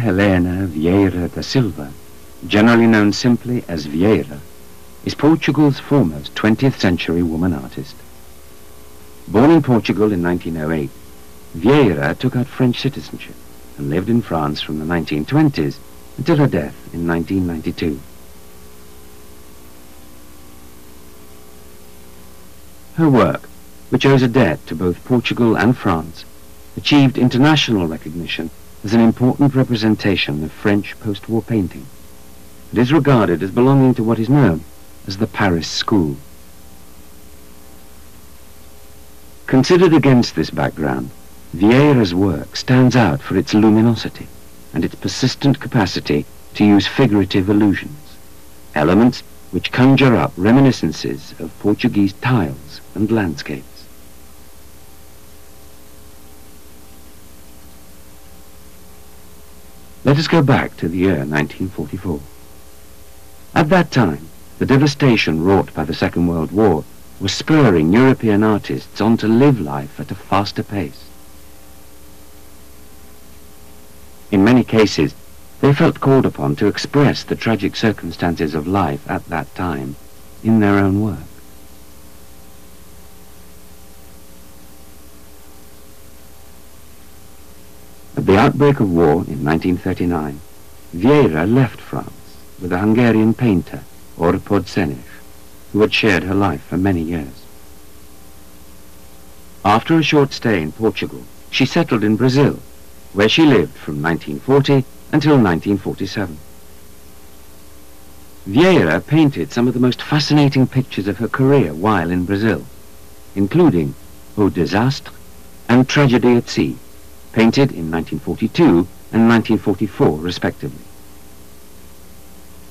Helena Vieira da Silva, generally known simply as Vieira, is Portugal's foremost 20th century woman artist. Born in Portugal in 1908, Vieira took out French citizenship and lived in France from the 1920s until her death in 1992. Her work, which owes a debt to both Portugal and France, achieved international recognition as an important representation of French post-war painting. It is regarded as belonging to what is known as the Paris School. Considered against this background, Vieira's work stands out for its luminosity and its persistent capacity to use figurative allusions, elements which conjure up reminiscences of Portuguese tiles and landscapes. Let us go back to the year 1944. At that time, the devastation wrought by the Second World War was spurring European artists on to live life at a faster pace. In many cases, they felt called upon to express the tragic circumstances of life at that time in their own work. At the outbreak of war in 1939, Vieira left France with a Hungarian painter, who had shared her life for many years. After a short stay in Portugal, she settled in Brazil, where she lived from 1940 until 1947. Vieira painted some of the most fascinating pictures of her career while in Brazil, including O Desastre and Tragédia at Sea, painted in 1942 and 1944 respectively.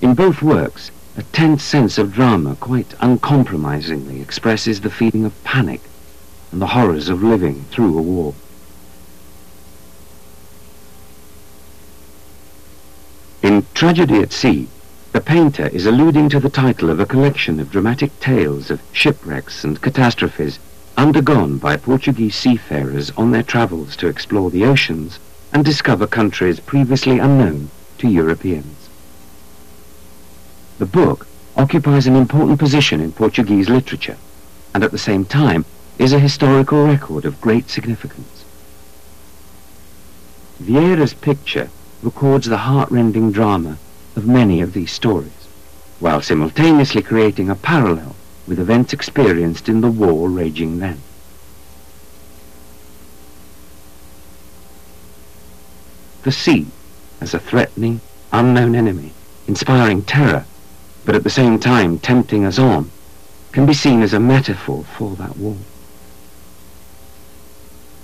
In both works, a tense sense of drama quite uncompromisingly expresses the feeling of panic and the horrors of living through a war. In Tragedy at Sea, the painter is alluding to the title of a collection of dramatic tales of shipwrecks and catastrophes undergone by Portuguese seafarers on their travels to explore the oceans and discover countries previously unknown to Europeans. The book occupies an important position in Portuguese literature, and at the same time is a historical record of great significance. Vieira's picture records the heart-rending drama of many of these stories, while simultaneously creating a parallel with events experienced in the war raging then. The sea, as a threatening, unknown enemy, inspiring terror, but at the same time tempting us on, can be seen as a metaphor for that war.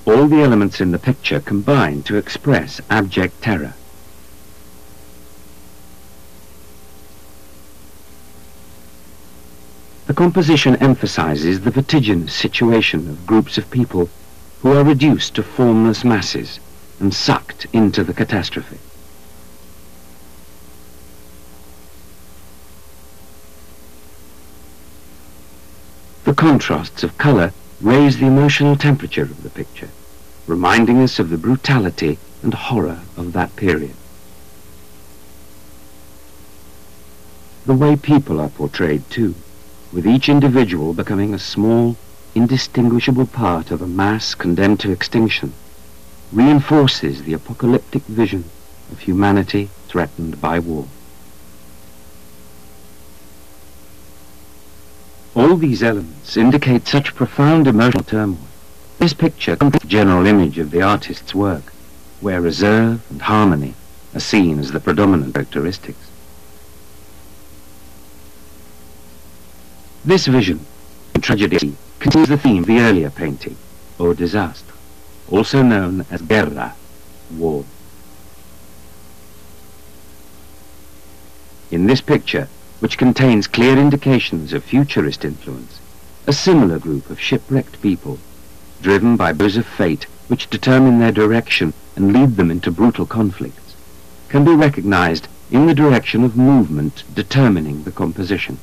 All the elements in the picture combine to express abject terror. The composition emphasizes the vertiginous situation of groups of people who are reduced to formless masses and sucked into the catastrophe. The contrasts of color raise the emotional temperature of the picture, reminding us of the brutality and horror of that period. The way people are portrayed too, with each individual becoming a small, indistinguishable part of a mass condemned to extinction, reinforces the apocalyptic vision of humanity threatened by war. All these elements indicate such profound emotional turmoil. This picture completes the general image of the artist's work, where reserve and harmony are seen as the predominant characteristics. This vision, in Tragedy, continues the theme of the earlier painting, O Desastre, also known as guerra, war. In this picture, which contains clear indications of futurist influence, a similar group of shipwrecked people, driven by blows of fate which determine their direction and lead them into brutal conflicts, can be recognized in the direction of movement determining the composition.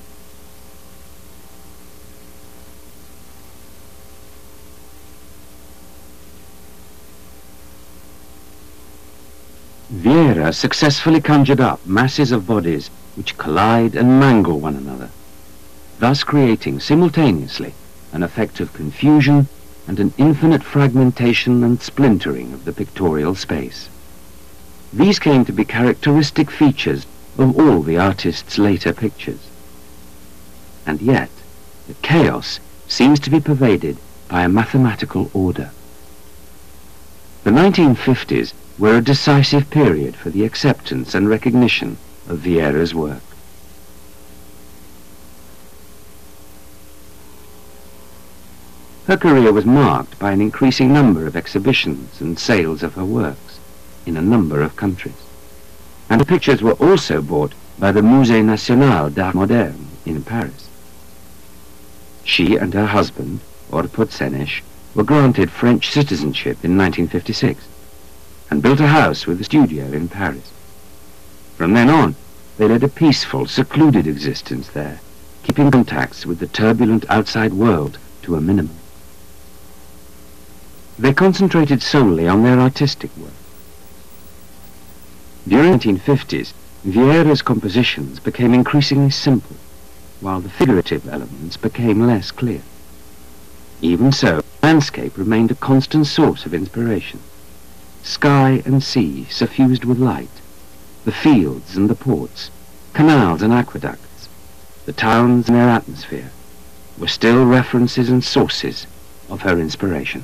Vieira successfully conjured up masses of bodies which collide and mangle one another, thus creating simultaneously an effect of confusion and an infinite fragmentation and splintering of the pictorial space. These came to be characteristic features of all the artist's later pictures. And yet, the chaos seems to be pervaded by a mathematical order. The 1950s were a decisive period for the acceptance and recognition of Vieira's work. Her career was marked by an increasing number of exhibitions and sales of her works in a number of countries, and her pictures were also bought by the Musée National d'Art Moderne in Paris. She and her husband, Orpod Senesh, were granted French citizenship in 1956 and built a house with a studio in Paris. From then on, they led a peaceful, secluded existence there, keeping contacts with the turbulent outside world to a minimum. They concentrated solely on their artistic work. During the 1950s, Vieira's compositions became increasingly simple, while the figurative elements became less clear. Even so, landscape remained a constant source of inspiration. Sky and sea suffused with light, the fields and the ports, canals and aqueducts, the towns and their atmosphere, were still references and sources of her inspiration.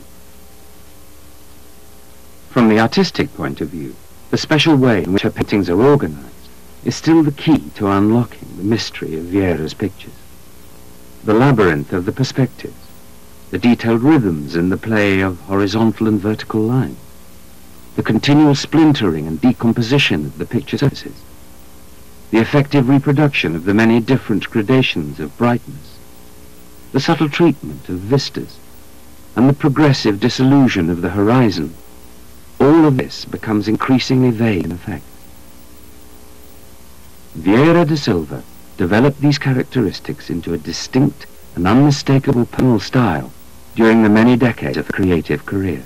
From the artistic point of view, the special way in which her paintings are organized is still the key to unlocking the mystery of Vieira's pictures. The labyrinth of the perspectives, the detailed rhythms in the play of horizontal and vertical lines, the continual splintering and decomposition of the picture surfaces, the effective reproduction of the many different gradations of brightness, the subtle treatment of vistas, and the progressive dissolution of the horizon, all of this becomes increasingly vague in effect. Vieira da Silva developed these characteristics into a distinct and unmistakable personal style during the many decades of her creative career.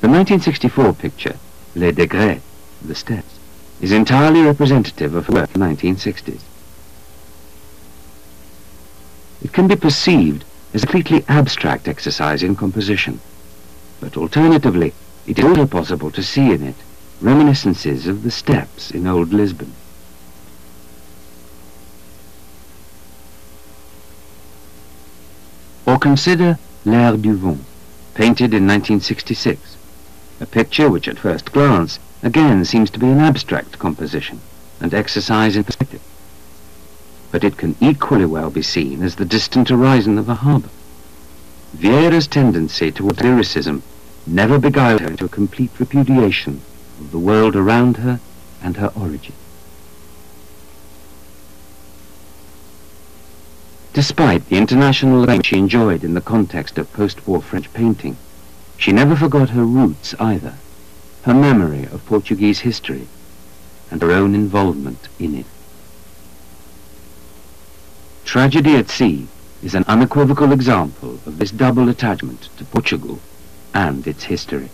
The 1964 picture, Les Degrés, the steps, is entirely representative of her work in the 1960s. It can be perceived as a completely abstract exercise in composition, but alternatively, it is also possible to see in it reminiscences of the steps in old Lisbon. Or consider L'Air du Vent, painted in 1966, a picture which at first glance again seems to be an abstract composition and exercise in perspective. But it can equally well be seen as the distant horizon of a harbour. Vieira's tendency towards lyricism never beguiled her into a complete repudiation of the world around her and her origin. Despite the international acclaim she enjoyed in the context of post-war French painting, she never forgot her roots either, her memory of Portuguese history, and her own involvement in it. Tragedy at Sea is an unequivocal example of this double attachment to Portugal and its history.